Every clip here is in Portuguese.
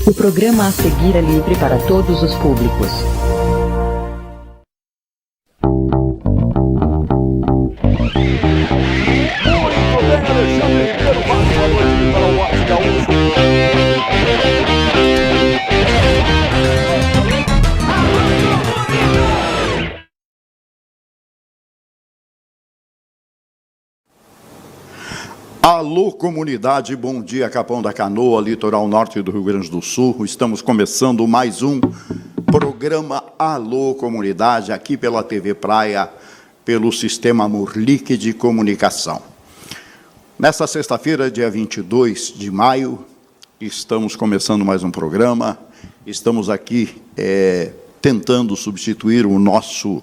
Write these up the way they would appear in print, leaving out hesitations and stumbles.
O programa a seguir é livre para todos os públicos. Muito bem, Alexandre Ribeiro, mais uma noite para o Arte Gaúcho. Alô, comunidade, bom dia, Capão da Canoa, litoral norte do Rio Grande do Sul. Estamos começando mais um programa Alô, comunidade, aqui pela TV Praia, pelo Sistema Murlic de Comunicação. Nesta sexta-feira, dia 22 de maio, estamos começando mais um programa. Estamos aqui tentando substituir o nosso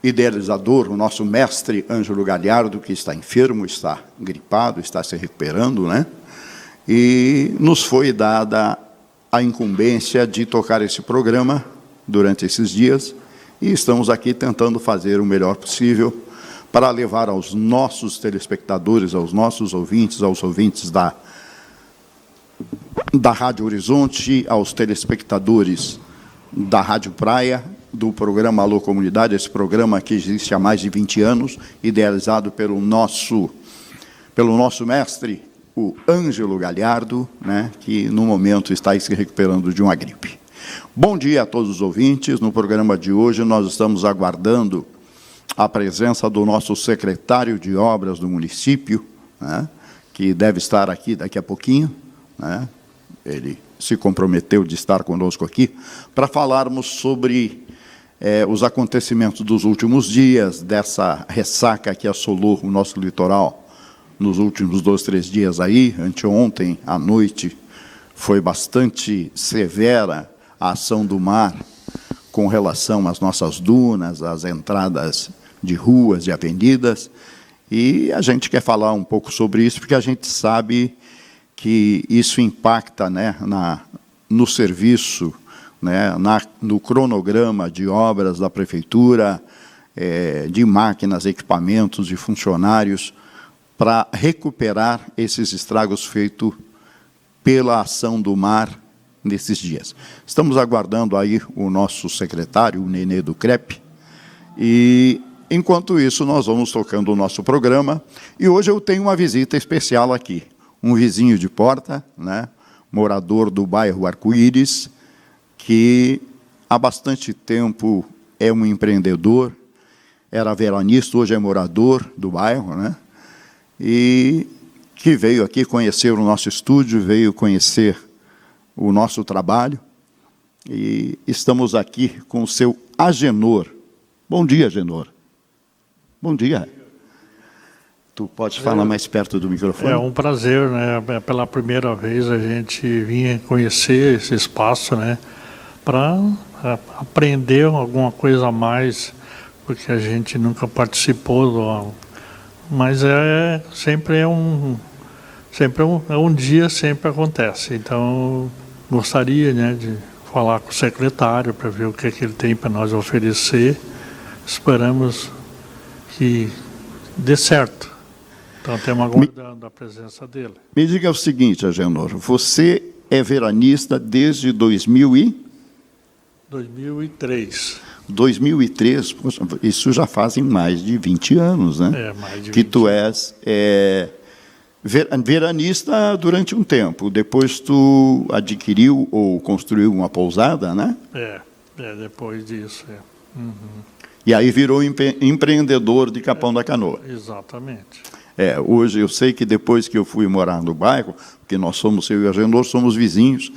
idealizador, o nosso mestre Ângelo Galhardo, que está enfermo, está gripado, está se recuperando, né? E nos foi dada a incumbência de tocar esse programa durante esses dias, e estamos aqui tentando fazer o melhor possível para levar aos nossos telespectadores, aos nossos ouvintes, aos ouvintes da Rádio Horizonte, aos telespectadores da Rádio Praia, do programa Alô Comunidade, esse programa que existe há mais de 20 anos, idealizado pelo nosso mestre, o Ângelo Galhardo, né, que no momento está se recuperando de uma gripe. Bom dia a todos os ouvintes. No programa de hoje nós estamos aguardando a presença do nosso secretário de obras do município, né, que deve estar aqui daqui a pouquinho, né, ele se comprometeu de estar conosco aqui, para falarmos sobre os acontecimentos dos últimos dias, dessa ressaca que assolou o nosso litoral nos últimos 2, 3 dias aí. Anteontem à noite foi bastante severa a ação do mar com relação às nossas dunas, às entradas de ruas, de avenidas, e a gente quer falar um pouco sobre isso, porque a gente sabe que isso impacta, né, no serviço, né, no cronograma de obras da prefeitura, de máquinas, equipamentos, de funcionários, para recuperar esses estragos feitos pela ação do mar nesses dias. Estamos aguardando aí o nosso secretário, o Nenê do CREP, e, enquanto isso, nós vamos tocando o nosso programa, e hoje eu tenho uma visita especial aqui, um vizinho de porta, né, morador do bairro Arco-Íris, que há bastante tempo é um empreendedor, era veranista, hoje é morador do bairro, né? E que veio aqui conhecer o nosso estúdio, veio conhecer o nosso trabalho, e estamos aqui com o seu Agenor. Bom dia, Agenor. Bom dia. Tu pode falar mais perto do microfone? É um prazer, né? Pela primeira vez a gente vinha conhecer esse espaço, né? Para aprender alguma coisa a mais, porque a gente nunca participou, mas sempre é um dia, sempre acontece. Então, gostaria, né, de falar com o secretário para ver o que ele tem para nós oferecer. Esperamos que dê certo. Então, estamos aguardando a presença dele. Me diga o seguinte, Agenor, você é veranista desde 2003. 2003, isso já fazem mais de 20 anos, né? Mais de 20 que tu és veranista durante um tempo. Depois tu adquiriu ou construiu uma pousada, né? Depois disso. Uhum. E aí virou empreendedor de Capão da Canoa. Exatamente. Hoje eu sei que depois que eu fui morar no bairro, porque eu e o Agenor somos vizinhos,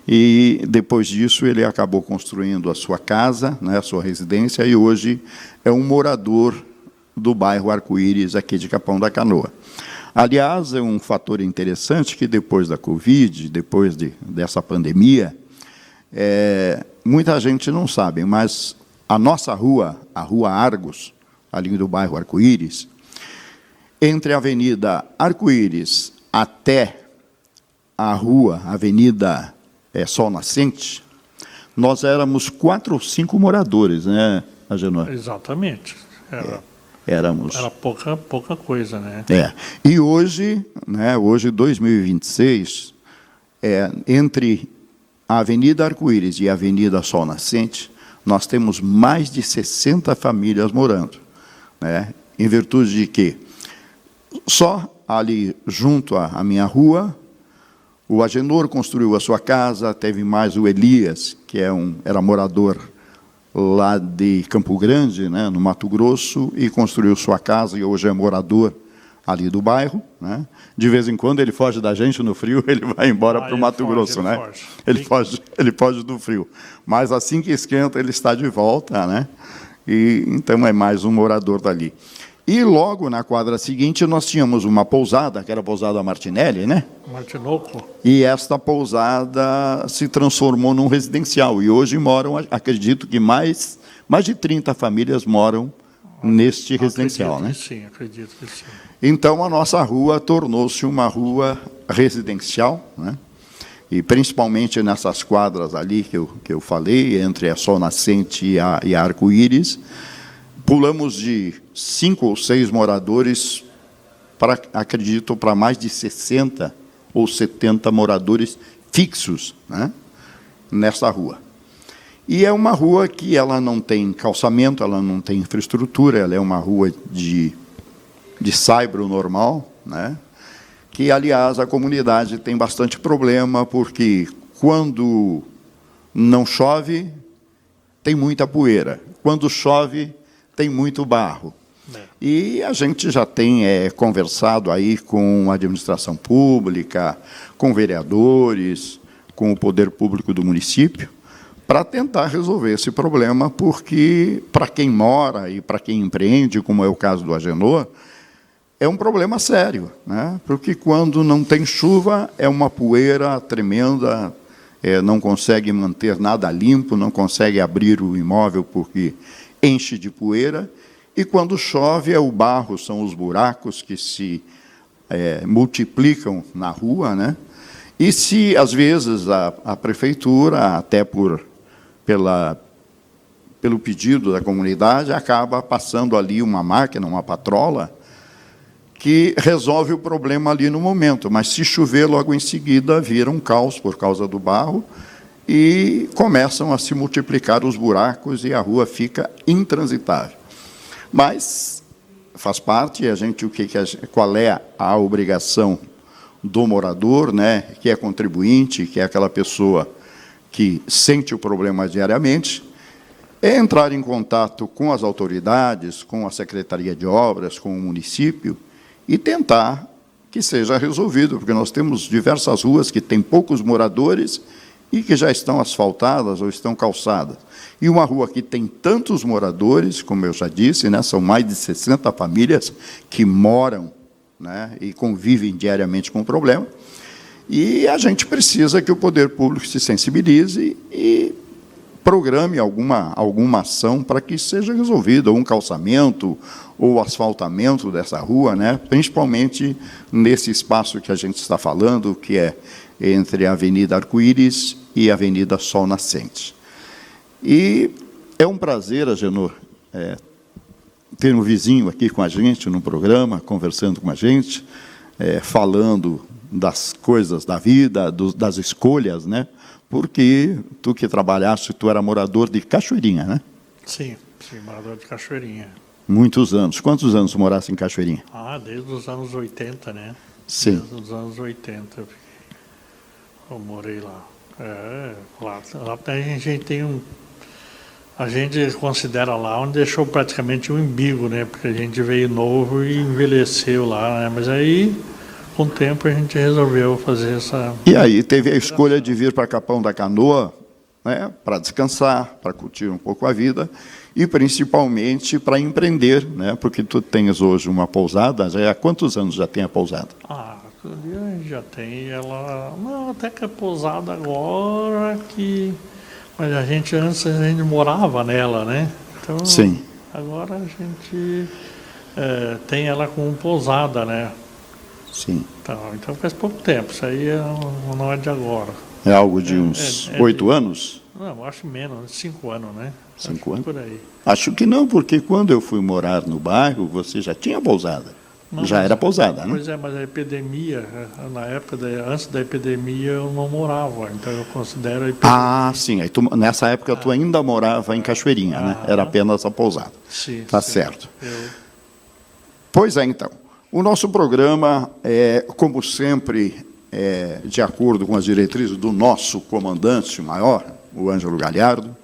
e depois disso ele acabou construindo a sua casa, né, a sua residência, e hoje é um morador do bairro Arco-Íris, aqui de Capão da Canoa. Aliás, é um fator interessante que depois da Covid, depois dessa pandemia, muita gente não sabe, mas a nossa rua, a Rua Argos, ali do bairro Arco-Íris, entre a Avenida Arco-Íris até a Avenida Sol Nascente, nós éramos 4 ou 5 moradores, né, Agenor? Exatamente. Era pouca coisa, né? E hoje, né, hoje, 2026, entre a Avenida Arco-Íris e a Avenida Sol Nascente, nós temos mais de 60 famílias morando, né? Em virtude de que só ali junto à minha rua, o Agenor construiu a sua casa, teve mais o Elias, que era morador lá de Campo Grande, né, no Mato Grosso, e construiu sua casa e hoje é morador ali do bairro, né? De vez em quando ele foge da gente no frio, ele vai embora para o Mato Grosso, né? Ele foge do frio. Mas assim que esquenta, ele está de volta, né? E então é mais um morador dali. E logo na quadra seguinte nós tínhamos uma pousada, que era a pousada Martinelli, né? Martinoco. E esta pousada se transformou num residencial. E hoje moram, acredito que mais de 30 famílias moram neste residencial, né? Sim, acredito que sim. Então a nossa rua tornou-se uma rua residencial, né? E principalmente nessas quadras ali que eu falei, entre a Sol Nascente e a Arco-Íris, pulamos de 5 ou 6 moradores para, acredito, para mais de 60 ou 70 moradores fixos, né, nessa rua. E é uma rua que ela não tem calçamento, ela não tem infraestrutura, ela é uma rua de saibro normal, né, que, aliás, a comunidade tem bastante problema, porque quando não chove, tem muita poeira. Quando chove, tem muito barro. E a gente já tem conversado aí com a administração pública, com vereadores, com o poder público do município, para tentar resolver esse problema, porque para quem mora e para quem empreende, como é o caso do Agenor, é um problema sério, né? Porque quando não tem chuva, é uma poeira tremenda, não consegue manter nada limpo, não consegue abrir o imóvel porque enche de poeira, e quando chove é o barro, são os buracos que se multiplicam na rua, né? E se, às vezes, a prefeitura, até pelo pedido da comunidade, acaba passando ali uma máquina, uma patrola, que resolve o problema ali no momento, mas se chover, logo em seguida, vira um caos por causa do barro, e começam a se multiplicar os buracos e a rua fica intransitável. Mas faz parte, qual é a obrigação do morador, né, que é contribuinte, que é aquela pessoa que sente o problema diariamente, é entrar em contato com as autoridades, com a Secretaria de Obras, com o município, e tentar que seja resolvido, porque nós temos diversas ruas que têm poucos moradores e que já estão asfaltadas ou estão calçadas. E uma rua que tem tantos moradores, como eu já disse, né, são mais de 60 famílias que moram, né, e convivem diariamente com o problema, e a gente precisa que o poder público se sensibilize e programe alguma ação para que seja resolvido, ou um calçamento, ou asfaltamento dessa rua, né, principalmente nesse espaço que a gente está falando, que é entre a Avenida Arco-Íris e a Avenida Sol Nascente. E é um prazer, Agenor, ter um vizinho aqui com a gente no programa, conversando com a gente, falando das coisas da vida, das escolhas, né? Porque tu que trabalhaste, tu era morador de Cachoeirinha, né? Sim, morador de Cachoeirinha. Muitos anos. Quantos anos moraste em Cachoeirinha? Desde os anos 80, né? Sim. Desde os anos 80 eu morei lá. Lá a gente tem a gente considera lá onde deixou praticamente um embigo, né? Porque a gente veio novo e envelheceu lá, né? Mas aí, com o tempo, a gente resolveu fazer essa... E aí teve a escolha de vir para Capão da Canoa, né? Para descansar, para curtir um pouco a vida, e principalmente para empreender, né? Porque tu tens hoje uma pousada, há quantos anos já tem a pousada? Já tem ela... Não, até que é pousada agora que... Mas antes a gente morava nela, né? Então, sim. Agora a gente tem ela como pousada, né? Sim. Então faz pouco tempo, isso aí não é de agora. É algo de uns 8 anos? Não, acho menos, 5 anos, né? 5 anos? Por aí. Acho que não, porque quando eu fui morar no bairro, você já tinha pousada. Já era pousada, né? Pois é, mas a epidemia, na época, antes da epidemia, eu não morava, então eu considero a epidemia. Ah, sim. Aí nessa época tu ainda morava em Cachoeirinha, né? Era apenas a pousada. Sim, Tá sim. certo. Pois é, então. O nosso programa, como sempre, de acordo com as diretrizes do nosso comandante maior, o Ângelo Galhardo,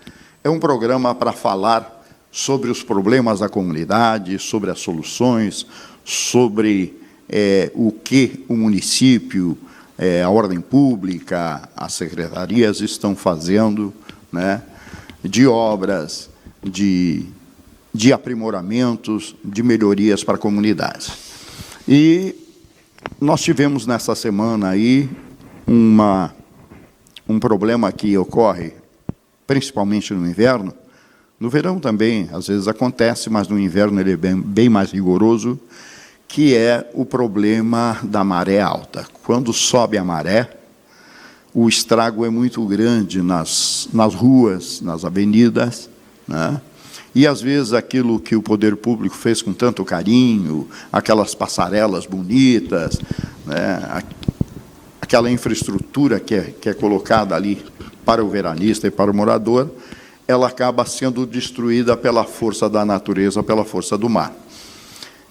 é um programa para falar sobre os problemas da comunidade, sobre as soluções, sobre o que o município, a ordem pública, as secretarias estão fazendo, né, de obras, de aprimoramentos, de melhorias para a comunidade. E nós tivemos nessa semana aí um problema que ocorre principalmente no inverno. No verão também, às vezes acontece, mas no inverno ele é bem mais rigoroso, que é o problema da maré alta. Quando sobe a maré, o estrago é muito grande nas ruas, nas avenidas, né? E, às vezes, aquilo que o poder público fez com tanto carinho, aquelas passarelas bonitas, né? Aquela infraestrutura que é colocada ali para o veranista e para o morador, ela acaba sendo destruída pela força da natureza, pela força do mar.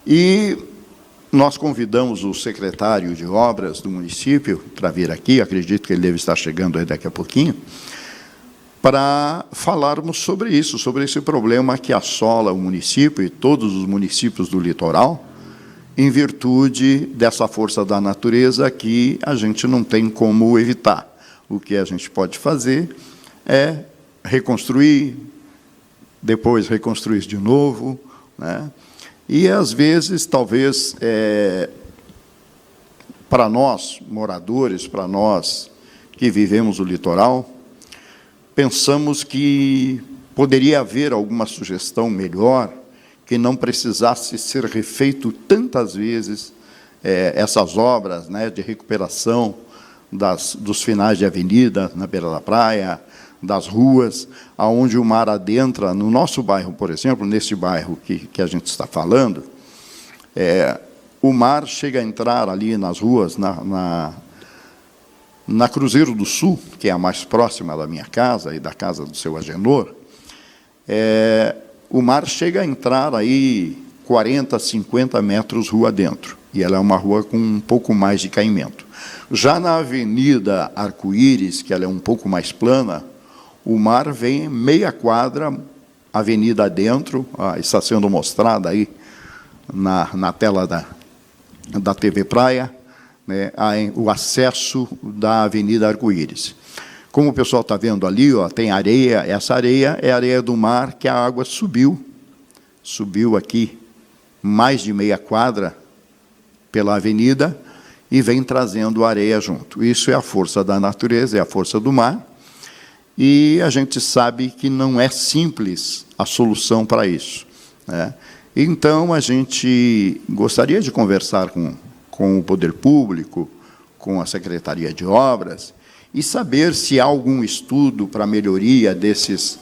E nós convidamos o secretário de obras do município para vir aqui, acredito que ele deve estar chegando aí daqui a pouquinho, para falarmos sobre isso, sobre esse problema que assola o município e todos os municípios do litoral, em virtude dessa força da natureza que a gente não tem como evitar. O que a gente pode fazer é reconstruir, depois reconstruir de novo, né? E, às vezes, talvez, para nós, moradores, para nós que vivemos o litoral, pensamos que poderia haver alguma sugestão melhor, que não precisasse ser refeito tantas vezes essas obras, né, de recuperação dos finais de avenida, na beira da praia, das ruas, aonde o mar adentra. No nosso bairro, por exemplo, nesse bairro que a gente está falando, o mar chega a entrar ali nas ruas, na Cruzeiro do Sul, que é a mais próxima da minha casa e da casa do seu Agenor, o mar chega a entrar aí 40, 50 metros rua dentro, e ela é uma rua com um pouco mais de caimento. Já na Avenida Arco-Íris, que ela é um pouco mais plana, o mar vem meia quadra, avenida dentro, está sendo mostrada aí na tela da TV Praia, né, o acesso da Avenida Arco-Íris. Como o pessoal está vendo ali, tem areia, essa areia é a areia do mar que a água subiu aqui mais de meia quadra pela avenida e vem trazendo areia junto. Isso é a força da natureza, é a força do mar, e a gente sabe que não é simples a solução para isso, né? Então, a gente gostaria de conversar com o poder público, com a Secretaria de Obras, e saber se há algum estudo para melhoria desses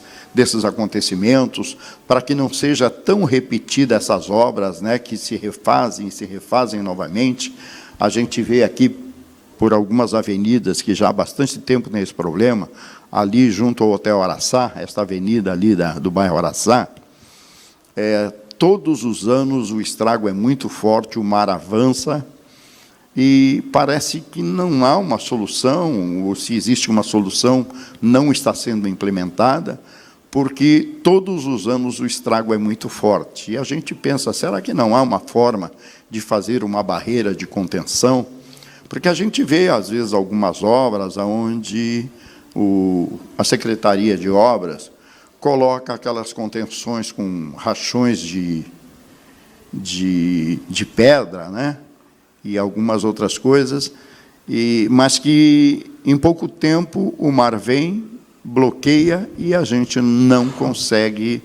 acontecimentos, para que não seja tão repetida essas obras, né, que se refazem novamente. A gente vê aqui, por algumas avenidas, que já há bastante tempo tem esse problema, ali junto ao Hotel Araçá, esta avenida ali do bairro Araçá, todos os anos o estrago é muito forte, o mar avança, e parece que não há uma solução, ou se existe uma solução, não está sendo implementada, porque todos os anos o estrago é muito forte. E a gente pensa, será que não há uma forma de fazer uma barreira de contenção? Porque a gente vê, às vezes, algumas obras onde a Secretaria de Obras coloca aquelas contenções com rachões de pedra, né? E algumas outras coisas, mas que, em pouco tempo, o mar vem, bloqueia, e a gente não consegue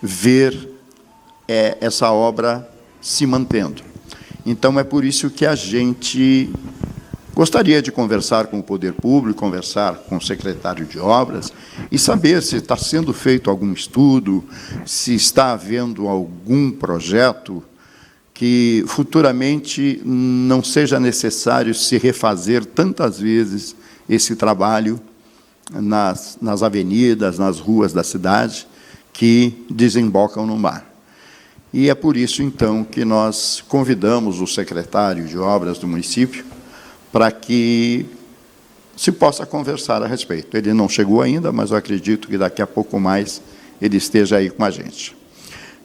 ver essa obra se mantendo. Então, é por isso que a gente gostaria de conversar com o poder público, conversar com o secretário de Obras, e saber se está sendo feito algum estudo, se está havendo algum projeto que futuramente não seja necessário se refazer tantas vezes esse trabalho nas avenidas, nas ruas da cidade, que desembocam no mar. E é por isso, então, que nós convidamos o secretário de Obras do município para que se possa conversar a respeito. Ele não chegou ainda, mas eu acredito que daqui a pouco mais ele esteja aí com a gente.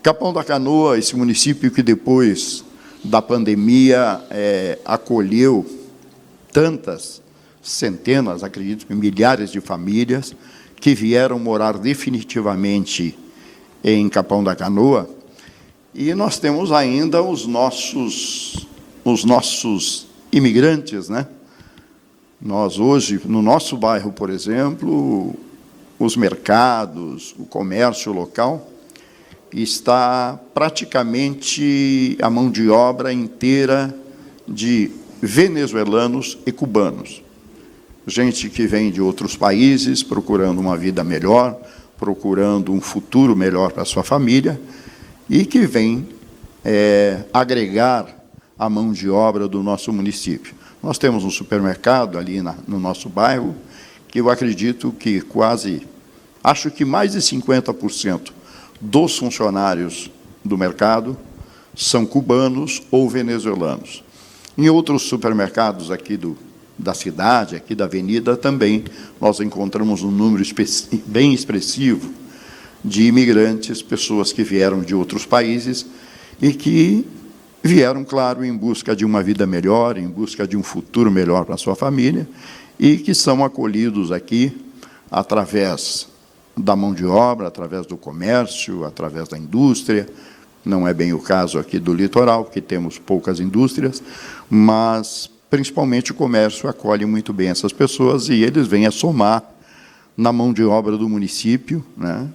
Capão da Canoa, esse município que depois da pandemia acolheu tantas centenas, acredito que milhares de famílias que vieram morar definitivamente em Capão da Canoa, e nós temos ainda os nossos imigrantes, né? Nós hoje, no nosso bairro, por exemplo, os mercados, o comércio local, está praticamente a mão de obra inteira de venezuelanos e cubanos. Gente que vem de outros países procurando uma vida melhor, procurando um futuro melhor para a sua família, e que vem agregar a mão de obra do nosso município. Nós temos um supermercado ali no nosso bairro, que eu acredito que acho que mais de 50% dos funcionários do mercado são cubanos ou venezuelanos. Em outros supermercados aqui da cidade, aqui da avenida, também nós encontramos um número bem expressivo de imigrantes, pessoas que vieram de outros países e que vieram, claro, em busca de uma vida melhor, em busca de um futuro melhor para a sua família, e que são acolhidos aqui através da mão de obra, através do comércio, através da indústria. Não é bem o caso aqui do litoral, porque temos poucas indústrias, mas, principalmente, o comércio acolhe muito bem essas pessoas, e eles vêm a somar na mão de obra do município, né,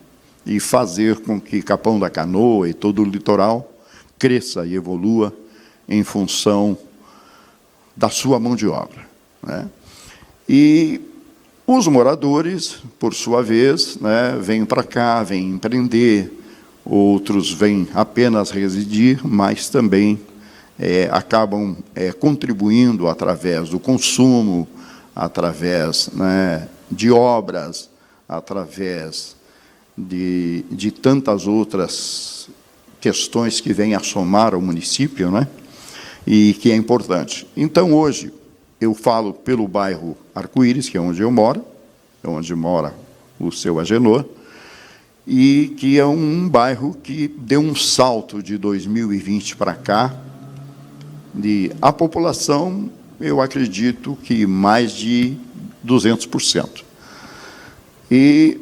e fazer com que Capão da Canoa e todo o litoral cresça e evolua em função da sua mão de obra, né? E os moradores, por sua vez, né, vêm para cá, vêm empreender, outros vêm apenas residir, mas também acabam contribuindo através do consumo, através, né, de obras, através de tantas outras questões que vêm a somar ao município, né? E que é importante. Então, hoje, eu falo pelo bairro Arco-Íris, que é onde eu moro, é onde mora o seu Agenor, e que é um bairro que deu um salto de 2020 para cá, a população, eu acredito que mais de 200%. E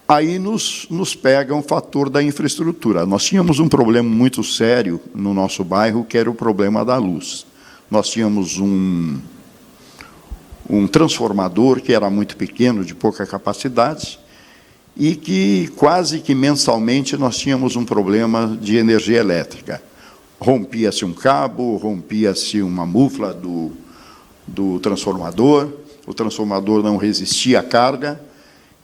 aí nos pega um fator da infraestrutura. Nós tínhamos um problema muito sério no nosso bairro, que era o problema da luz. Nós tínhamos um transformador que era muito pequeno, de pouca capacidade, e que quase que mensalmente nós tínhamos um problema de energia elétrica. Rompia-se um cabo, rompia-se uma mufla do transformador, o transformador não resistia à carga,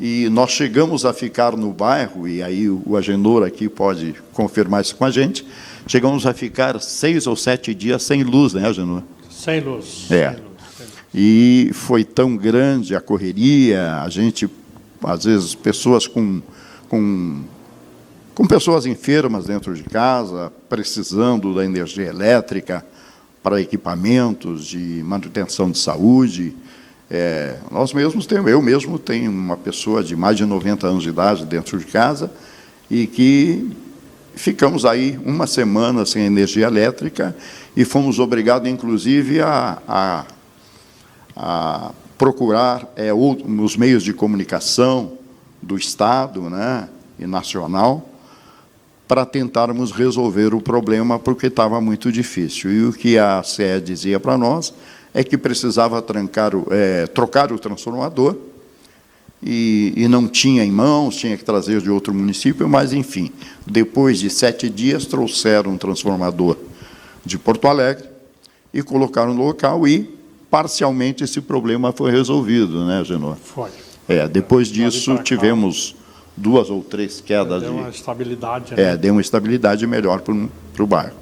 e nós chegamos a ficar no bairro, e aí o Agenor aqui pode confirmar isso com a gente, chegamos a ficar 6 ou 7 dias sem luz, né, Agenor? Sem luz. É. Sem luz. E foi tão grande a correria, a gente, às vezes, pessoas com pessoas enfermas dentro de casa, precisando da energia elétrica para equipamentos de manutenção de saúde. Eu mesmo tenho uma pessoa de mais de 90 anos de idade dentro de casa e que ficamos aí uma semana sem energia elétrica e fomos obrigados, inclusive, a procurar nos meios de comunicação do Estado, né, e nacional, para tentarmos resolver o problema, porque estava muito difícil. E o que a CE dizia para nós é que precisava trocar o transformador, e não tinha em mãos, tinha que trazer de outro município, mas, enfim, depois de 7 dias, trouxeram um transformador de Porto Alegre e colocaram no local, e, parcialmente, esse problema foi resolvido, né, Agenor? Foi. Depois disso, tivemos 2 ou 3 quedas. Deu uma estabilidade. Né? Deu uma estabilidade melhor para o bairro.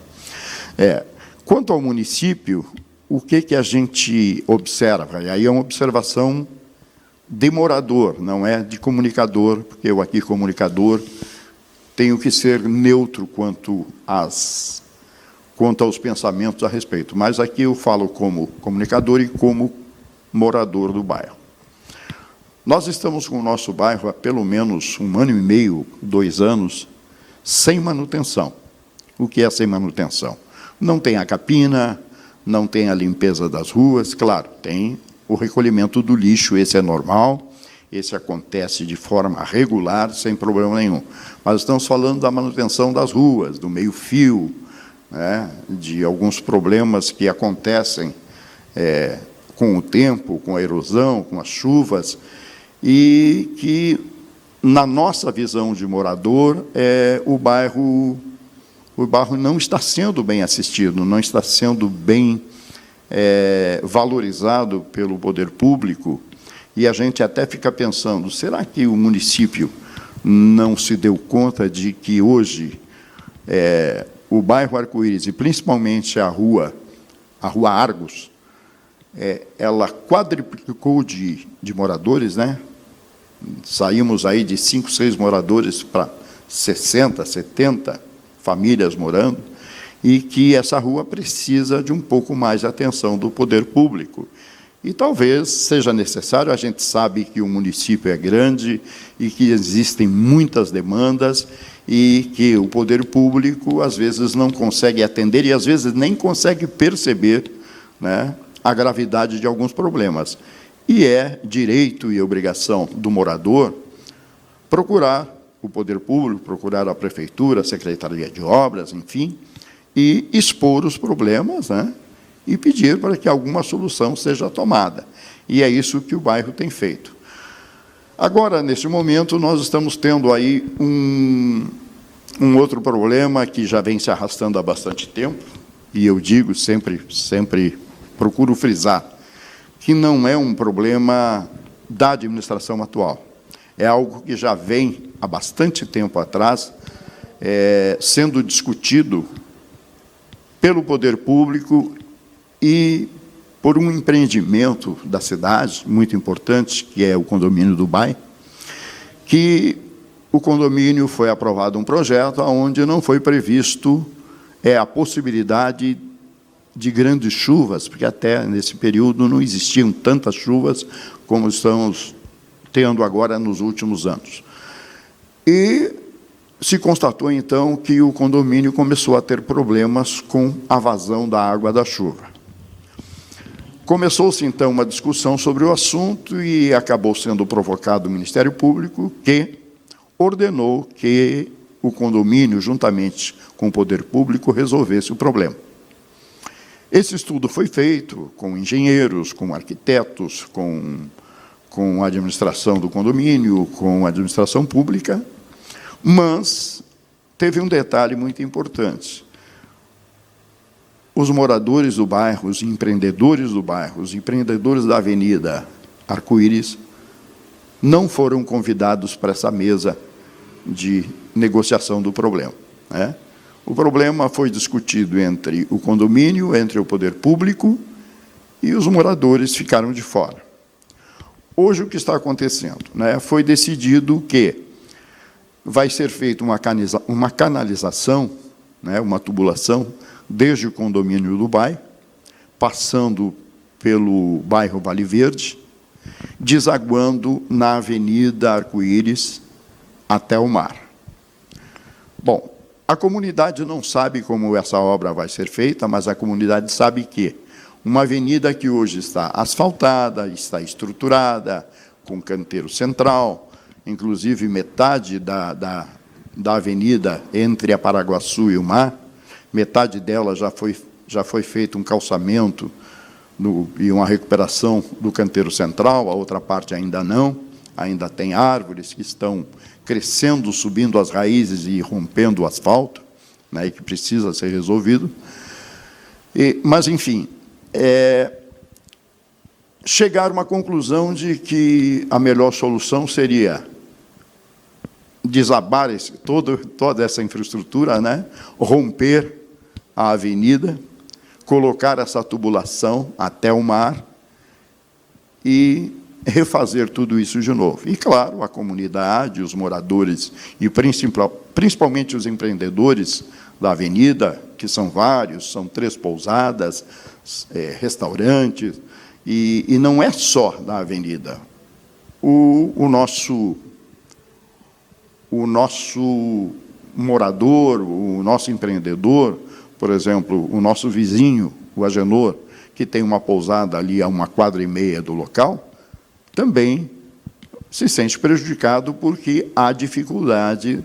Quanto ao município, o que a gente observa? E aí é uma observação de morador, não é de comunicador, porque eu aqui, comunicador, tenho que ser neutro quanto aos pensamentos a respeito. Mas aqui eu falo como comunicador e como morador do bairro. Nós estamos com o nosso bairro há pelo menos 1 ano e meio, 2 anos, sem manutenção. O que é sem manutenção? Não tem a capina, não tem a limpeza das ruas, claro, tem o recolhimento do lixo, esse é normal, esse acontece de forma regular, sem problema nenhum. Mas estamos falando da manutenção das ruas, do meio-fio, né, de alguns problemas que acontecem com o tempo, com a erosão, com as chuvas, e que, na nossa visão de morador, o bairro não está sendo bem assistido, não está sendo bem valorizado pelo poder público, e a gente até fica pensando, será que o município não se deu conta de que hoje o bairro Arco-Íris, e principalmente a rua Argos, ela quadruplicou de moradores, né? Saímos aí de 5, 6 moradores para 60, 70 famílias morando, e que essa rua precisa de um pouco mais de atenção do poder público. E talvez seja necessário, a gente sabe que o município é grande e que existem muitas demandas e que o poder público, às vezes, não consegue atender e, às vezes, nem consegue perceber, né, a gravidade de alguns problemas. E é direito e obrigação do morador procurar o poder público, procurar a prefeitura, a Secretaria de Obras, enfim, e expor os problemas, né, e pedir para que alguma solução seja tomada. E é isso que o bairro tem feito. Agora, nesse momento, nós estamos tendo aí um outro problema que já vem se arrastando há bastante tempo, e eu digo, sempre procuro frisar, que não é um problema da administração atual. É algo que já vem há bastante tempo atrás, sendo discutido pelo poder público e por um empreendimento da cidade, muito importante, que é o condomínio do bairro, que o condomínio foi aprovado um projeto onde não foi previsto a possibilidade de grandes chuvas, porque até nesse período não existiam tantas chuvas como estamos tendo agora nos últimos anos. E se constatou, então, que o condomínio começou a ter problemas com a vazão da água da chuva. Começou-se, então, uma discussão sobre o assunto e acabou sendo provocado o Ministério Público, que ordenou que o condomínio, juntamente com o poder público, resolvesse o problema. Esse estudo foi feito com engenheiros, com arquitetos, com a administração do condomínio, com a administração pública, mas teve um detalhe muito importante. Os moradores do bairro, os empreendedores do bairro, os empreendedores da Avenida Arco-Íris, não foram convidados para essa mesa de negociação do problema, né? O problema foi discutido entre o condomínio, entre o poder público, e os moradores ficaram de fora. Hoje, o que está acontecendo, né? Foi decidido que vai ser feita uma canalização, né, uma tubulação, desde o condomínio do bairro, passando pelo bairro Vale Verde, desaguando na Avenida Arco-Íris até o mar. Bom, a comunidade não sabe como essa obra vai ser feita, mas a comunidade sabe que uma avenida que hoje está asfaltada, está estruturada, com canteiro central, inclusive metade da avenida entre a Paraguaçu e o mar, metade dela já foi feito um calçamento e uma recuperação do canteiro central, a outra parte ainda não, ainda tem árvores que estão crescendo, subindo as raízes e rompendo o asfalto, né, e que precisa ser resolvido. Mas, enfim, chegar a uma conclusão de que a melhor solução seria desabar toda essa infraestrutura, né, romper a avenida, colocar essa tubulação até o mar e refazer tudo isso de novo. E, claro, a comunidade, os moradores e principalmente os empreendedores da avenida, que são vários, são 3 pousadas, restaurantes, e não é só da avenida. O nosso morador, o nosso empreendedor, por exemplo, o nosso vizinho, o Agenor, que tem uma pousada ali a 1,5 quadras do local, também se sente prejudicado porque há dificuldade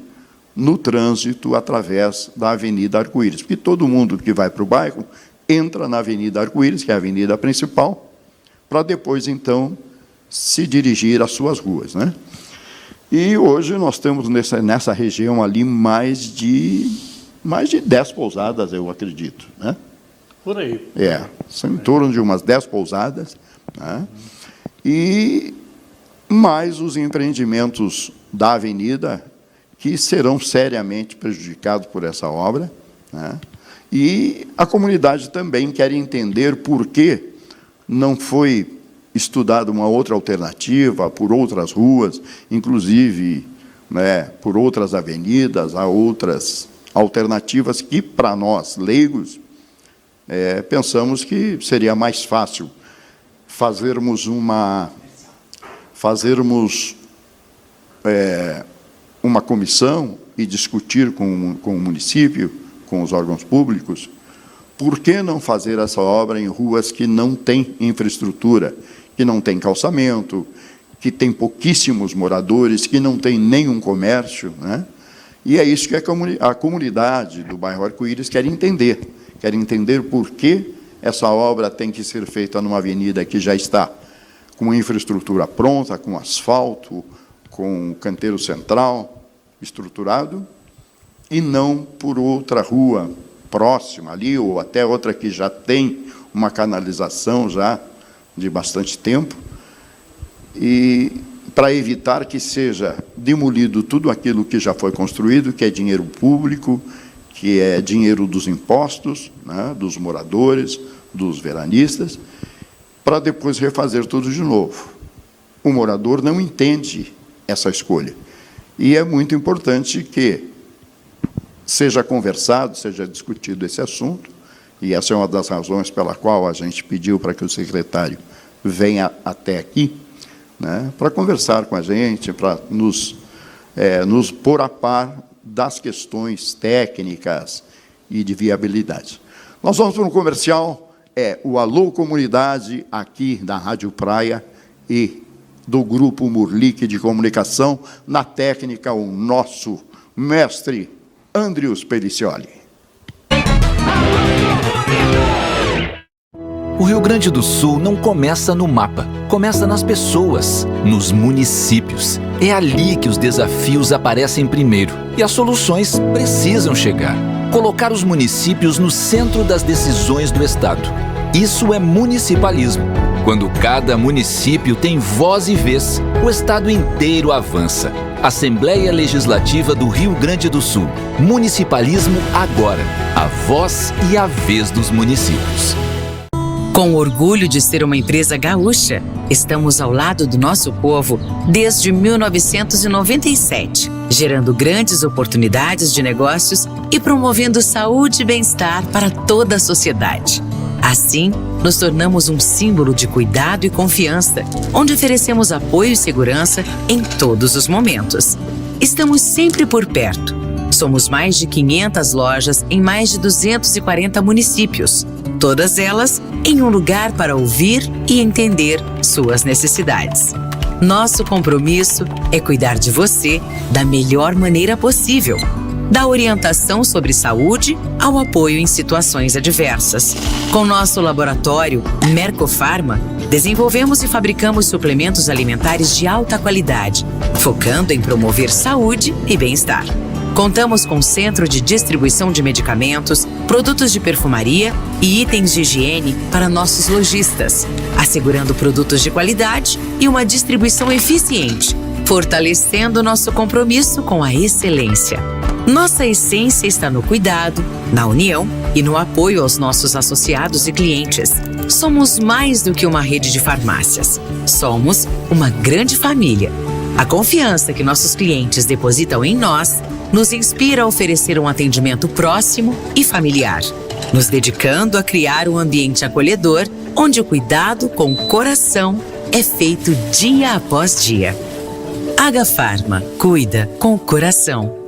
no trânsito através da Avenida Arco-Íris. Porque todo mundo que vai para o bairro entra na Avenida Arco-Íris, que é a avenida principal, para depois, então, se dirigir às suas ruas, né? E hoje nós temos nessa região ali mais de 10 pousadas, eu acredito, né? Por aí. São em torno de umas 10 pousadas, né? E mais os empreendimentos da avenida que serão seriamente prejudicados por essa obra, né? E a comunidade também quer entender por que não foi estudada uma outra alternativa por outras ruas, inclusive, né, por outras avenidas, há outras alternativas que, para nós, leigos, pensamos que seria mais fácil fazermos uma comissão e discutir com o município, com os órgãos públicos, por que não fazer essa obra em ruas que não têm infraestrutura, que não têm calçamento, que tem pouquíssimos moradores, que não tem nenhum comércio, né? E é isso que a comunidade do bairro Arco-Íris quer entender por que essa obra tem que ser feita numa avenida que já está com infraestrutura pronta, com asfalto, com canteiro central estruturado, e não por outra rua próxima ali, ou até outra que já tem uma canalização já de bastante tempo, e para evitar que seja demolido tudo aquilo que já foi construído, que é dinheiro público, que é dinheiro dos impostos, né, dos moradores, dos veranistas, para depois refazer tudo de novo. O morador não entende essa escolha. E é muito importante que seja conversado, seja discutido esse assunto, e essa é uma das razões pela qual a gente pediu para que o secretário venha até aqui, né, para conversar com a gente, para nos pôr a par das questões técnicas e de viabilidade. Nós vamos para um comercial, o Alô Comunidade, aqui da Rádio Praia e do Grupo Murlic de Comunicação, na técnica, o nosso mestre Andrius Pericioli. O Rio Grande do Sul não começa no mapa, começa nas pessoas, nos municípios. É ali que os desafios aparecem primeiro e as soluções precisam chegar. Colocar os municípios no centro das decisões do Estado. Isso é municipalismo. Quando cada município tem voz e vez, o Estado inteiro avança. Assembleia Legislativa do Rio Grande do Sul. Municipalismo agora. A voz e a vez dos municípios. Com orgulho de ser uma empresa gaúcha, estamos ao lado do nosso povo desde 1997, gerando grandes oportunidades de negócios e promovendo saúde e bem-estar para toda a sociedade. Assim, nos tornamos um símbolo de cuidado e confiança, onde oferecemos apoio e segurança em todos os momentos. Estamos sempre por perto. Somos mais de 500 lojas em mais de 240 municípios, todas elas em um lugar para ouvir e entender suas necessidades. Nosso compromisso é cuidar de você da melhor maneira possível, da orientação sobre saúde ao apoio em situações adversas. Com nosso laboratório Mercofarma, desenvolvemos e fabricamos suplementos alimentares de alta qualidade, focando em promover saúde e bem-estar. Contamos com centro de distribuição de medicamentos, produtos de perfumaria e itens de higiene para nossos lojistas, assegurando produtos de qualidade e uma distribuição eficiente, fortalecendo nosso compromisso com a excelência. Nossa essência está no cuidado, na união e no apoio aos nossos associados e clientes. Somos mais do que uma rede de farmácias. Somos uma grande família. A confiança que nossos clientes depositam em nós nos inspira a oferecer um atendimento próximo e familiar, nos dedicando a criar um ambiente acolhedor onde o cuidado com o coração é feito dia após dia. Agafarma, cuida com o coração.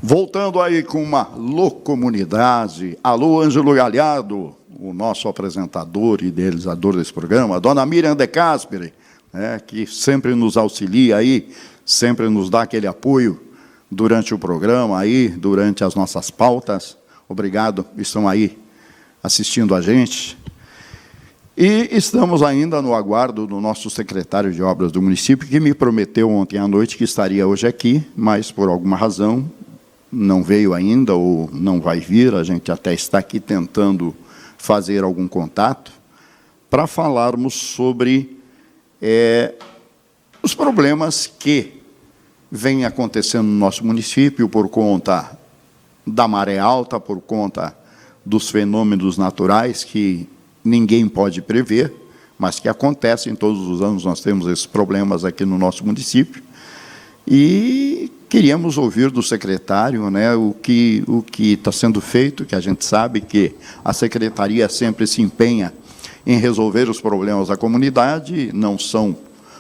Voltando aí com uma locomunidade, alô Ângelo Galhardo, o nosso apresentador e idealizador desse programa, a dona Miriam De Casperi, que sempre nos auxilia aí, sempre nos dá aquele apoio durante o programa, aí, durante as nossas pautas. Obrigado, estão aí assistindo a gente. E estamos ainda no aguardo do nosso secretário de obras do município, que me prometeu ontem à noite que estaria hoje aqui, mas por alguma razão não veio ainda ou não vai vir. A gente até está aqui tentando fazer algum contato para falarmos sobre os problemas que vêm acontecendo no nosso município por conta da maré alta, por conta dos fenômenos naturais que ninguém pode prever, mas que acontecem todos os anos. Nós temos esses problemas aqui no nosso município. E queríamos ouvir do secretário, né, o que está sendo feito, que a gente sabe que a secretaria sempre se empenha em resolver os problemas da comunidade. Não são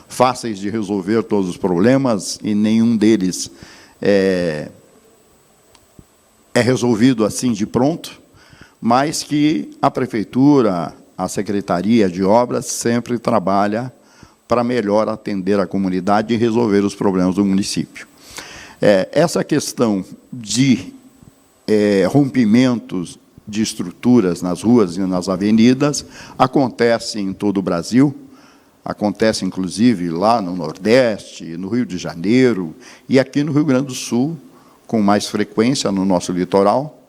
fáceis de resolver todos os problemas, e nenhum deles é resolvido assim de pronto, mas que a prefeitura, a Secretaria de Obras, sempre trabalha para melhor atender a comunidade e resolver os problemas do município. Essa questão de rompimentos de estruturas nas ruas e nas avenidas acontece em todo o Brasil, acontece inclusive lá no Nordeste, no Rio de Janeiro e aqui no Rio Grande do Sul, com mais frequência no nosso litoral,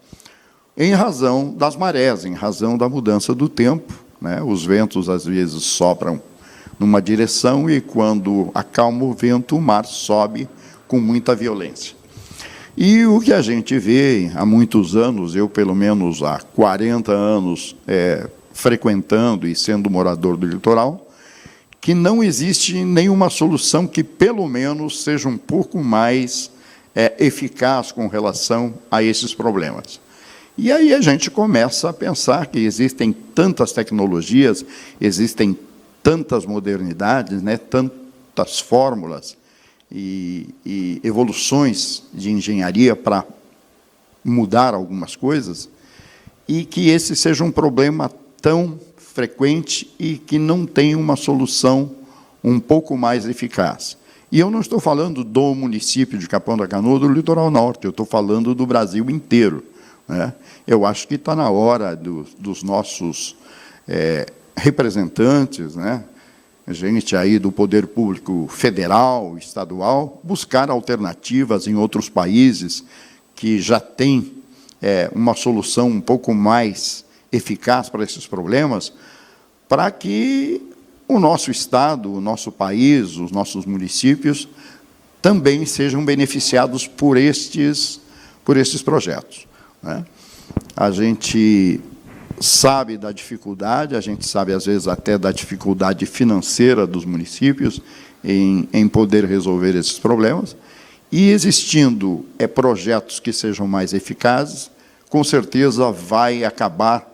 em razão das marés, em razão da mudança do tempo, né? Os ventos, às vezes, sopram numa direção e, quando acalma o vento, o mar sobe com muita violência. E o que a gente vê há muitos anos, eu, pelo menos, há 40 anos, frequentando e sendo morador do litoral, que não existe nenhuma solução que, pelo menos, seja um pouco mais eficaz com relação a esses problemas. E aí a gente começa a pensar que existem tantas tecnologias, existem tantas modernidades, né, tantas fórmulas e evoluções de engenharia para mudar algumas coisas, e que esse seja um problema tão frequente e que não tem uma solução um pouco mais eficaz. E eu não estou falando do município de Capão da Canoa, do Litoral Norte, eu estou falando do Brasil inteiro, né? Eu acho que está na hora dos nossos representantes, né, gente aí do poder público federal, estadual, buscar alternativas em outros países que já têm uma solução um pouco mais eficaz para esses problemas, para que o nosso Estado, o nosso país, os nossos municípios também sejam beneficiados por estes projetos, né? A gente sabe da dificuldade, a gente sabe, às vezes, até da dificuldade financeira dos municípios em poder resolver esses problemas, e existindo projetos que sejam mais eficazes, com certeza vai acabar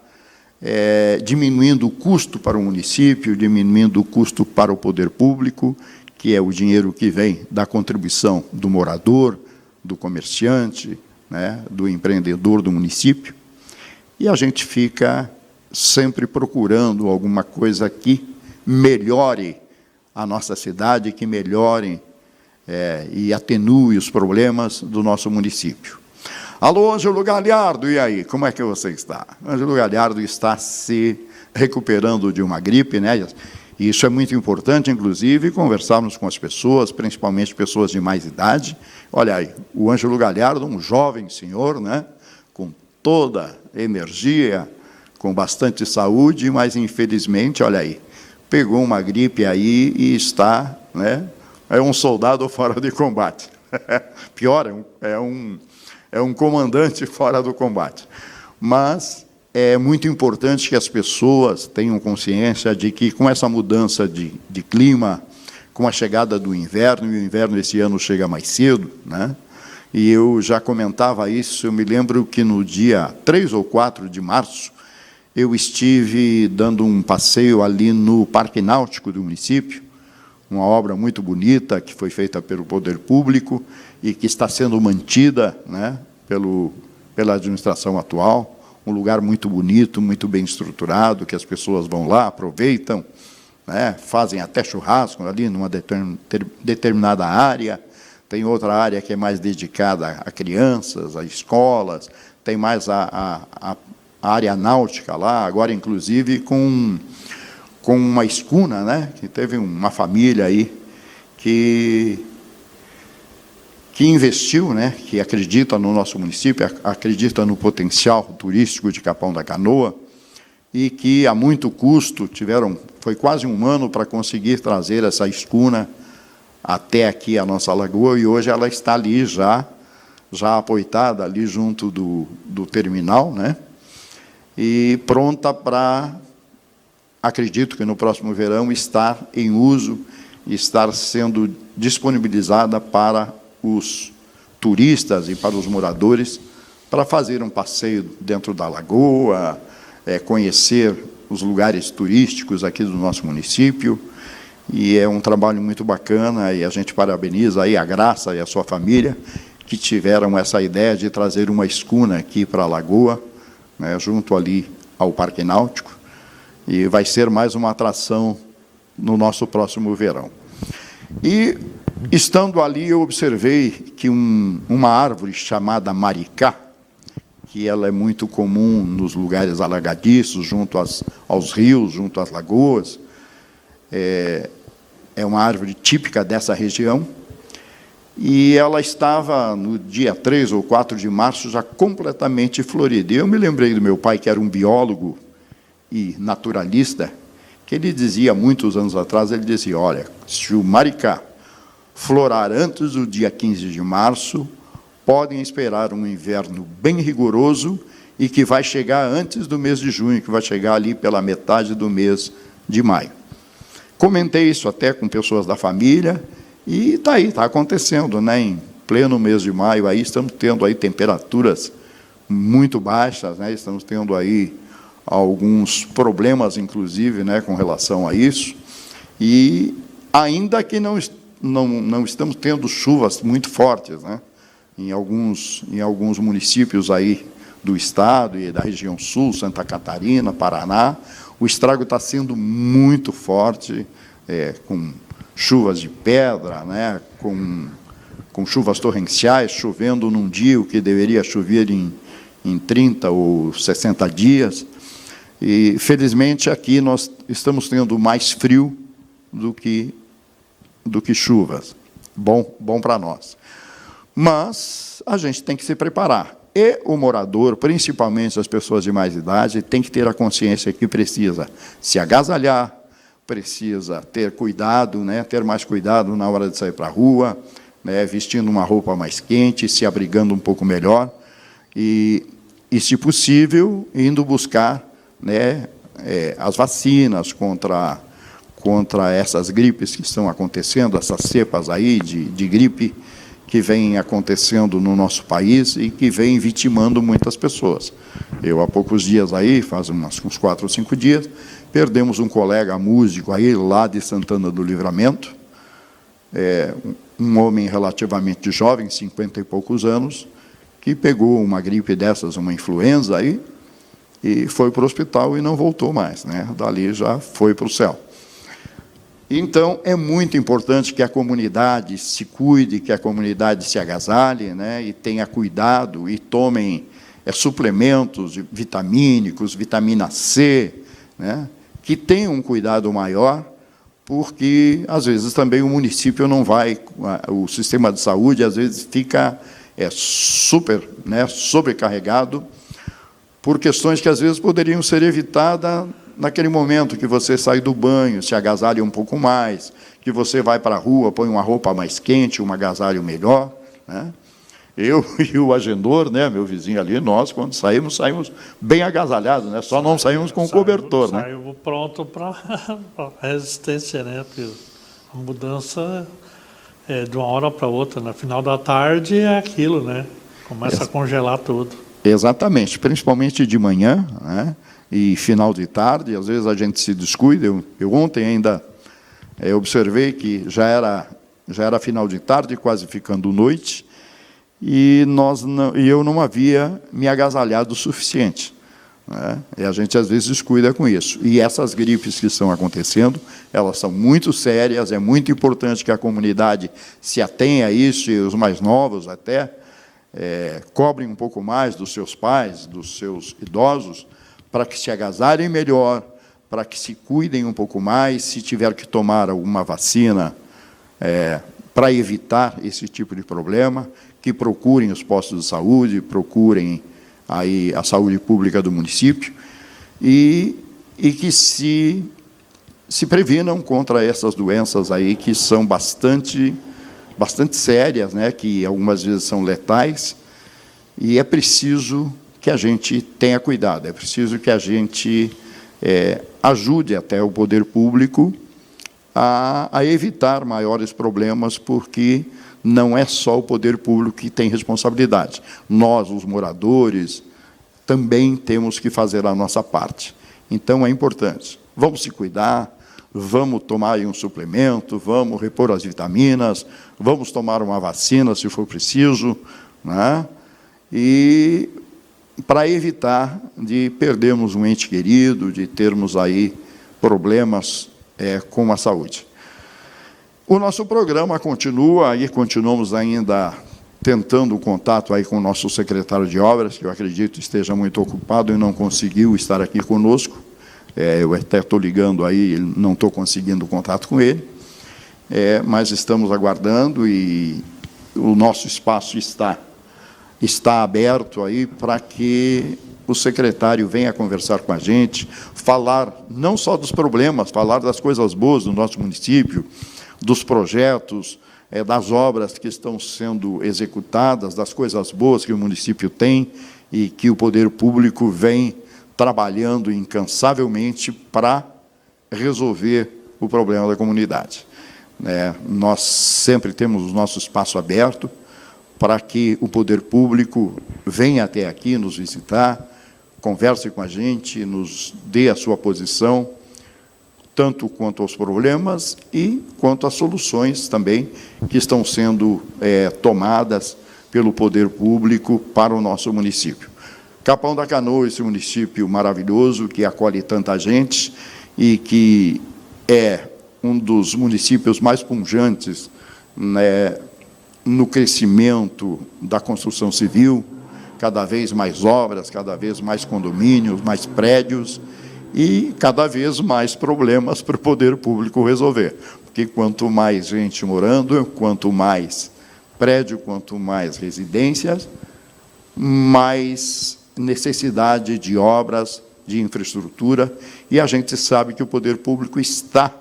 diminuindo o custo para o município, diminuindo o custo para o poder público, que é o dinheiro que vem da contribuição do morador, do comerciante, né, do empreendedor do município, e a gente fica sempre procurando alguma coisa que melhore a nossa cidade, que melhore e atenue os problemas do nosso município. Alô, Ângelo Galhardo, e aí, como é que você está? Ângelo Galhardo está se recuperando de uma gripe, né? E isso é muito importante, inclusive, conversarmos com as pessoas, principalmente pessoas de mais idade. Olha aí, o Ângelo Galhardo, um jovem senhor, né, com toda energia, com bastante saúde, mas, infelizmente, olha aí, pegou uma gripe aí e está, né, é um soldado fora de combate. Pior, é um comandante fora do combate. Mas é muito importante que as pessoas tenham consciência de que, com essa mudança de clima, com a chegada do inverno, e o inverno esse ano chega mais cedo, né? E eu já comentava isso, eu me lembro que no dia 3 ou 4 de março, eu estive dando um passeio ali no Parque Náutico do município, uma obra muito bonita, que foi feita pelo poder público e que está sendo mantida, né, pela administração atual, um lugar muito bonito, muito bem estruturado, que as pessoas vão lá, aproveitam, né, fazem até churrasco ali numa determinada área. Tem outra área que é mais dedicada a crianças, a escolas, tem mais a área náutica lá, agora, inclusive, com uma escuna, né, que teve uma família aí que investiu, né, que acredita no nosso município, acredita no potencial turístico de Capão da Canoa, e que, a muito custo, foi quase um ano para conseguir trazer essa escuna até aqui a nossa lagoa, e hoje ela está ali já apoitada ali junto do terminal, né, e pronta para acredito que no próximo verão estar em uso e estar sendo disponibilizada para os turistas e para os moradores para fazer um passeio dentro da lagoa, conhecer os lugares turísticos aqui do nosso município. E é um trabalho muito bacana e a gente parabeniza aí a Graça e a sua família que tiveram essa ideia de trazer uma escuna aqui para a lagoa, né, junto ali ao Parque Náutico, e vai ser mais uma atração no nosso próximo verão. E, estando ali, eu observei que uma árvore chamada maricá, que ela é muito comum nos lugares alagadiços, junto aos rios, junto às lagoas, é uma árvore típica dessa região, e ela estava, no dia 3 ou 4 de março, já completamente florida. E eu me lembrei do meu pai, que era um biólogo e naturalista, que ele dizia, muitos anos atrás, ele dizia, olha, se o maricá florar antes do dia 15 de março, podem esperar um inverno bem rigoroso e que vai chegar antes do mês de junho, que vai chegar ali pela metade do mês de maio. Comentei isso até com pessoas da família, e está aí, está acontecendo, né? Em pleno mês de maio, aí estamos tendo aí temperaturas muito baixas, né? Estamos tendo aí alguns problemas, inclusive, né, com relação a isso, e ainda que não estamos tendo chuvas muito fortes, né? Em alguns municípios aí do estado e da região sul, Santa Catarina, Paraná, o estrago está sendo muito forte, com chuvas de pedra, né, com chuvas torrenciais, chovendo num dia o que deveria chover em 30 ou 60 dias. E, felizmente, aqui nós estamos tendo mais frio do que chuvas. Bom para nós. Mas a gente tem que se preparar. E o morador, principalmente as pessoas de mais idade, tem que ter a consciência que precisa se agasalhar, precisa ter cuidado, né, ter mais cuidado na hora de sair para a rua, né, vestindo uma roupa mais quente, se abrigando um pouco melhor e se possível, indo buscar, né, as vacinas contra essas gripes que estão acontecendo, essas cepas aí de gripe que vem acontecendo no nosso país e que vem vitimando muitas pessoas. Eu, há poucos dias aí, faz uns 4 ou 5 dias, perdemos um colega músico aí lá de Santana do Livramento, um homem relativamente jovem, 50 e poucos anos, que pegou uma gripe dessas, uma influenza aí, e foi para o hospital e não voltou mais, né? Dali já foi para o céu. Então, é muito importante que a comunidade se cuide, que a comunidade se agasalhe, né, e tenha cuidado, e tomem suplementos vitamínicos, vitamina C, né, que tenham um cuidado maior, porque, às vezes, também o município não vai, o sistema de saúde, às vezes, fica sobrecarregado por questões que, às vezes, poderiam ser evitadas naquele momento que você sai do banho, se agasalha um pouco mais, que você vai para a rua, põe uma roupa mais quente, um agasalho melhor, né? Eu e o Agendor, né, meu vizinho ali, nós, quando saímos bem agasalhados, né? Só não saímos com cobertor, né? Saímos pronto para a resistência, né? Porque a mudança é de uma hora para outra, no final da tarde é aquilo, né? Começa a congelar tudo. Exatamente, principalmente de manhã, né? E final de tarde, às vezes a gente se descuida. Eu ontem ainda observei que já era final de tarde, quase ficando noite, e eu não havia me agasalhado o suficiente, né? E a gente às vezes descuida com isso. E essas gripes que estão acontecendo, elas são muito sérias, é muito importante que a comunidade se atenha a isso, e os mais novos até cobrem um pouco mais dos seus pais, dos seus idosos, para que se agasalhem melhor, para que se cuidem um pouco mais, se tiver que tomar alguma vacina para evitar esse tipo de problema, que procurem os postos de saúde, procurem aí a saúde pública do município e que se previnam contra essas doenças aí que são bastante sérias, né, que algumas vezes são letais, e é preciso que a gente tenha cuidado, é preciso que a gente ajude até o poder público a evitar maiores problemas, porque não é só o poder público que tem responsabilidade. Nós, os moradores, também temos que fazer a nossa parte. Então, é importante. Vamos se cuidar, vamos tomar aí um suplemento, vamos repor as vitaminas, vamos tomar uma vacina, se for preciso, né? E para evitar de perdermos um ente querido, de termos aí problemas com a saúde. O nosso programa continua, e continuamos ainda tentando contato aí com o nosso secretário de obras, que eu acredito esteja muito ocupado e não conseguiu estar aqui conosco. Eu até estou ligando aí, não estou conseguindo contato com ele, mas estamos aguardando e o nosso espaço está aberto aí para que o secretário venha conversar com a gente, falar não só dos problemas, falar das coisas boas do nosso município, dos projetos, das obras que estão sendo executadas, das coisas boas que o município tem e que o poder público vem trabalhando incansavelmente para resolver o problema da comunidade. Nós sempre temos o nosso espaço aberto para que o poder público venha até aqui nos visitar, converse com a gente, nos dê a sua posição, tanto quanto aos problemas e quanto às soluções também que estão sendo tomadas pelo poder público para o nosso município. Capão da Canoa, esse município maravilhoso que acolhe tanta gente e que é um dos municípios mais pujantes, né, no crescimento da construção civil, cada vez mais obras, cada vez mais condomínios, mais prédios, e cada vez mais problemas para o poder público resolver. Porque quanto mais gente morando, quanto mais prédio, quanto mais residências, mais necessidade de obras, de infraestrutura, e a gente sabe que o poder público está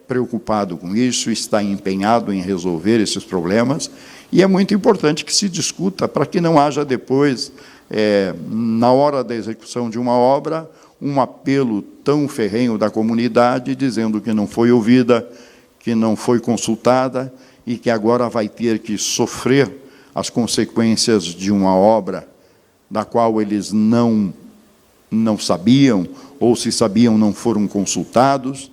preocupado com isso, está empenhado em resolver esses problemas, e é muito importante que se discuta para que não haja depois, na hora da execução de uma obra, um apelo tão ferrenho da comunidade, dizendo que não foi ouvida, que não foi consultada, e que agora vai ter que sofrer as consequências de uma obra da qual eles não sabiam, ou se sabiam, não foram consultados.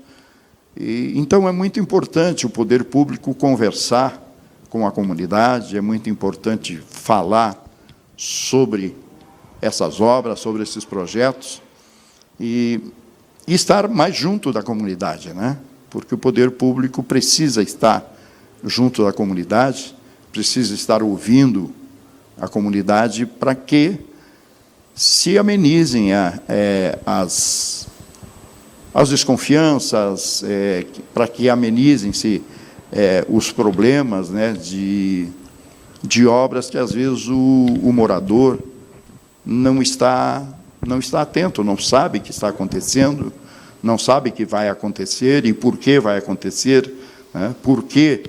Então, é muito importante o poder público conversar com a comunidade, é muito importante falar sobre essas obras, sobre esses projetos, e estar mais junto da comunidade, né? Porque o poder público precisa estar junto da comunidade, precisa estar ouvindo a comunidade para que se amenizem as desconfianças, para que amenizem-se os problemas, né, de obras que, às vezes, o morador não está atento, não sabe o que está acontecendo, não sabe o que vai acontecer e por que vai acontecer, né, por que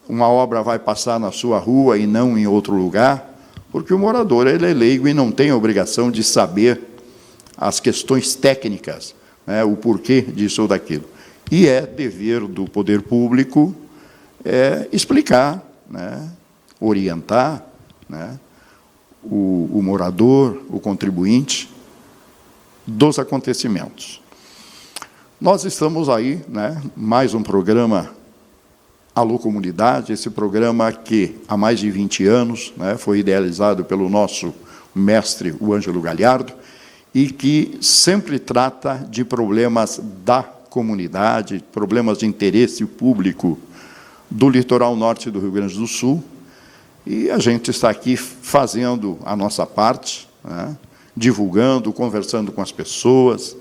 uma obra vai passar na sua rua e não em outro lugar, porque o morador ele é leigo e não tem a obrigação de saber as questões técnicas, né, o porquê disso ou daquilo. E é dever do poder público explicar, né, orientar, né, o morador, o contribuinte, dos acontecimentos. Nós estamos aí, né, mais um programa Alô Comunidade, esse programa que há mais de 20 anos, né, foi idealizado pelo nosso mestre, o Ângelo Galhardo, e que sempre trata de problemas da comunidade, problemas de interesse público do litoral norte do Rio Grande do Sul, e a gente está aqui fazendo a nossa parte, né, divulgando, conversando com as pessoas,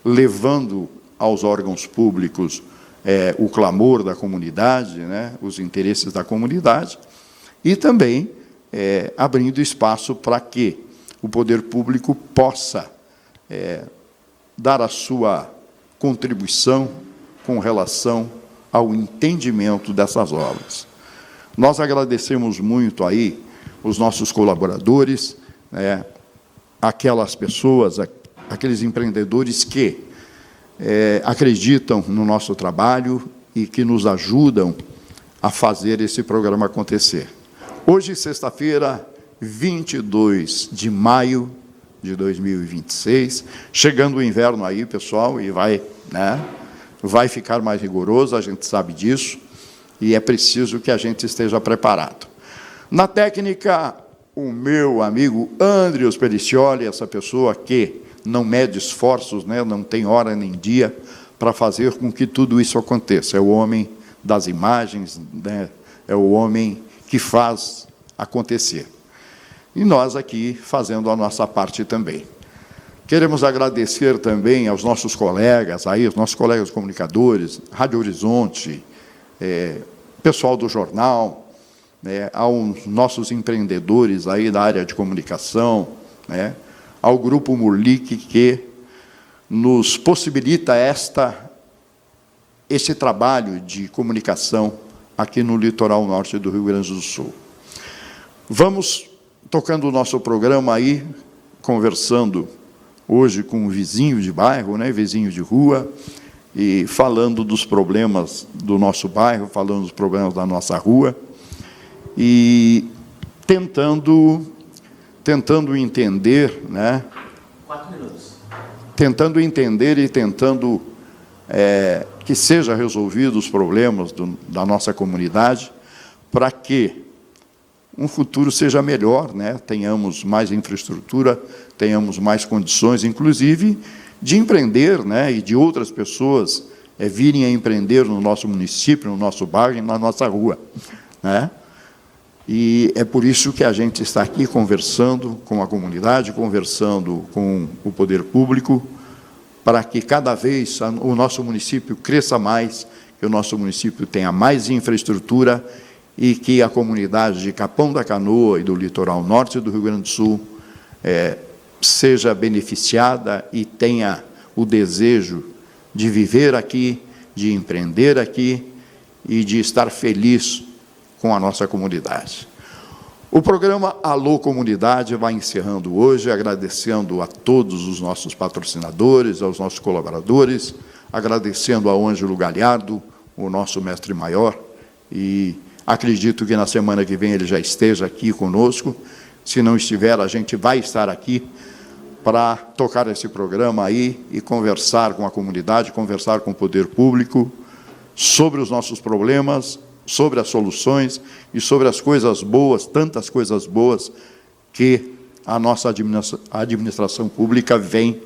levando aos órgãos públicos o clamor da comunidade, né, os interesses da comunidade, e também abrindo espaço para que o poder público possa dar a sua contribuição com relação ao entendimento dessas obras. Nós agradecemos muito aí os nossos colaboradores, aquelas pessoas aqueles empreendedores que acreditam no nosso trabalho e que nos ajudam a fazer esse programa acontecer. Hoje, sexta-feira, 22 de maio de 2026, chegando o inverno aí, pessoal, e vai ficar mais rigoroso, a gente sabe disso, e é preciso que a gente esteja preparado. Na técnica, o meu amigo Andrius Pericioli, essa pessoa que não mede esforços, não tem hora nem dia para fazer com que tudo isso aconteça. É o homem das imagens, é o homem que faz acontecer. E nós aqui fazendo a nossa parte também. Queremos agradecer também aos nossos colegas, os nossos colegas comunicadores, Rádio Horizonte, pessoal do jornal, aos nossos empreendedores aí da área de comunicação, ao Grupo Murlic, que nos possibilita esse trabalho de comunicação aqui no litoral norte do Rio Grande do Sul. Vamos tocando o nosso programa aí, conversando hoje com um vizinho de bairro, vizinho de rua, e falando dos problemas do nosso bairro, falando dos problemas da nossa rua, e tentando entender, 4 minutos. Tentando entender e tentando que seja resolvido os problemas da nossa comunidade, para que um futuro seja melhor, tenhamos mais infraestrutura, tenhamos mais condições, inclusive, de empreender, e de outras pessoas virem a empreender no nosso município, no nosso bairro e na nossa rua. E é por isso que a gente está aqui conversando com a comunidade, conversando com o poder público, para que cada vez o nosso município cresça mais, que o nosso município tenha mais infraestrutura e que a comunidade de Capão da Canoa e do litoral norte do Rio Grande do Sul seja beneficiada e tenha o desejo de viver aqui, de empreender aqui e de estar feliz com a nossa comunidade. O programa Alô Comunidade vai encerrando hoje, agradecendo a todos os nossos patrocinadores, aos nossos colaboradores, agradecendo ao Ângelo Galhardo, o nosso mestre maior, e acredito que na semana que vem ele já esteja aqui conosco. Se não estiver, a gente vai estar aqui para tocar esse programa aí e conversar com a comunidade, conversar com o poder público sobre os nossos problemas, sobre as soluções e sobre as coisas boas, tantas coisas boas que a nossa administração pública vem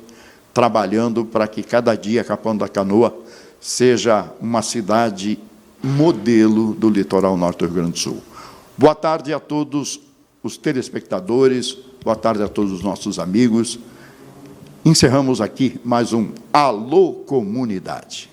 trabalhando para que cada dia Capão da Canoa seja uma cidade modelo do litoral norte do Rio Grande do Sul. Boa tarde a todos os telespectadores, boa tarde a todos os nossos amigos. Encerramos aqui mais um Alô Comunidade.